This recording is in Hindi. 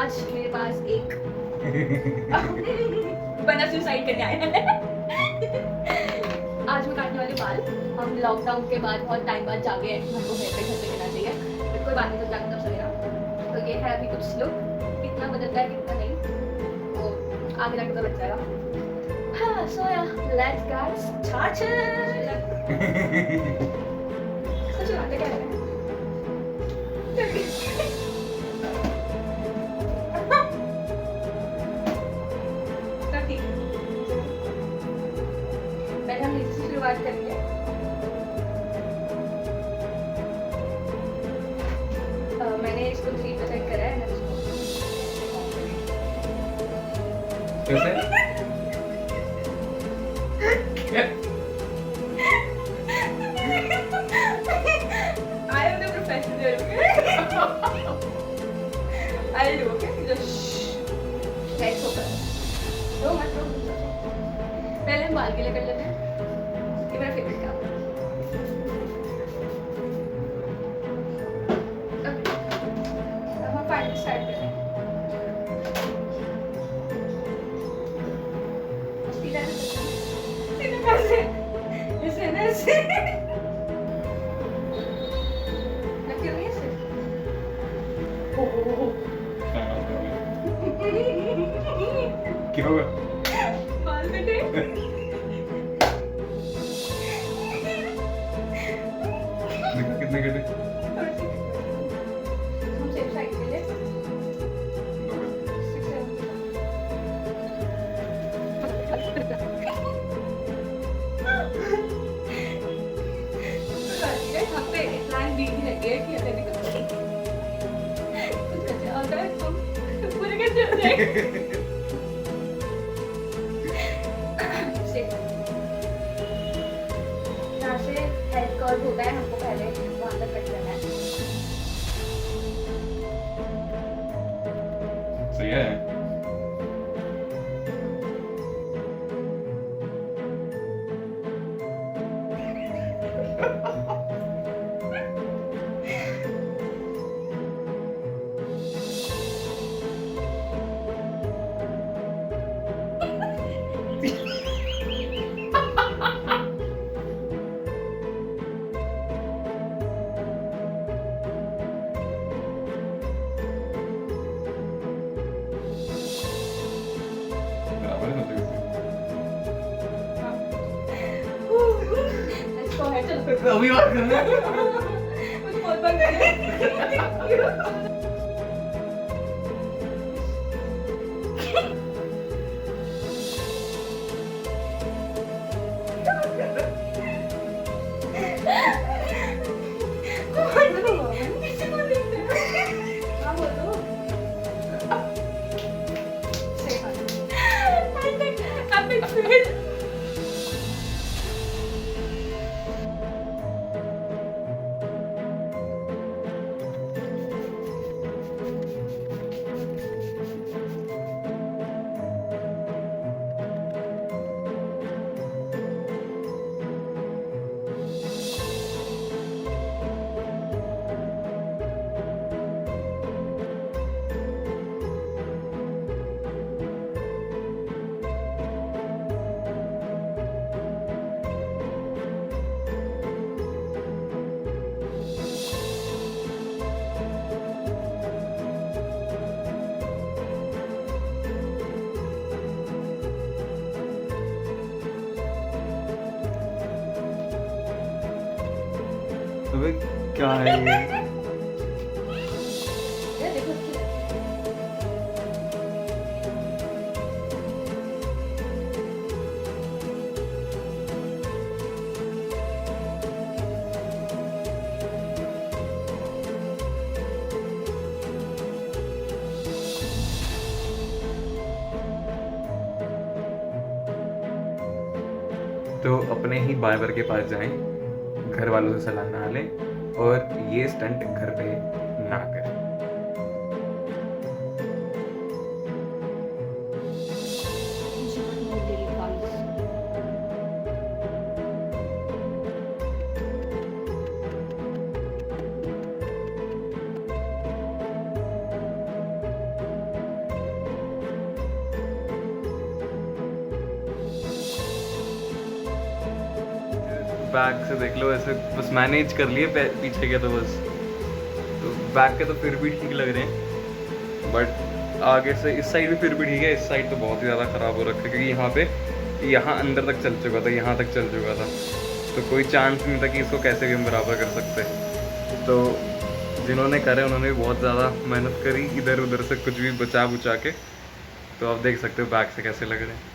आज मेरे पास एक बना सुसाइड करने आया है। आज मैं काटने वाली बाल। हम लॉकडाउन के बाद बहुत टाइम बाद जागे हैं, हमको घर पे रहना चाहिए, तो कोई बात नहीं, तो जाके तब सवेरा। तो ये है अभी कुछ लुक, कितना बदलता है कितना नहीं तो आगे जाके पता लग जाएगा। हाँ सो या लेट्स गाइस स्टार्ट। सच बात है क्या है? पहले हम नीचे से शुरुआत करेंगे। मैंने इसको 3 पे सेट करा है। कैसे? I am the professional. I'll do, okay? Just shh. Let's open. रो मत रो। पहले हम बाल गीले कर लेते हैं। ये मेरा फेवरेट काम है। अब हम पार्टी स्टार्ट करते हैं। सीधा कैसे? ऐसे ना ऐसे। लग क्यों नहीं ऐसे? क्या हुआ? बाल कटे। देखो कितने कटे? थोड़ी सी हम सेफ साइड के लिए 6 हम पे प्लान बी भी लगे कि अगर भी कुछ कच्चा होता है तो पूरे कच्चे हो जाएंगे। यहाँ से हेड कर्व होता है, हमको पहले वहाँ तक कट करना है। सही है। बराबर है सब जगह Let's go ahead, चलो। से। अभी बात करना है। मुझे बहुत बंद कर अबे क्या है ये? ये देखो तो अपने ही बार्बर के पास जाएं, घर वालों से सलाह ना लें और ये स्टंट घर पे ना करें। बैक से देख लो ऐसे बस मैनेज कर लिए पीछे के तो बस, तो बैक के तो फिर भी ठीक लग रहे हैं, बट आगे से इस साइड भी फिर भी ठीक है, इस साइड तो बहुत ही ज़्यादा ख़राब हो रखा है क्योंकि यहाँ पे यहाँ अंदर तक चल चुका था, यहाँ तक चल चुका था, तो कोई चांस नहीं था कि इसको कैसे भी हम बराबर कर सकते। तो जिन्होंने करे उन्होंने भी बहुत ज़्यादा मेहनत करी इधर उधर से कुछ भी बचा बुचा के, तो आप देख सकते हो बैक से कैसे लग रहे हैं।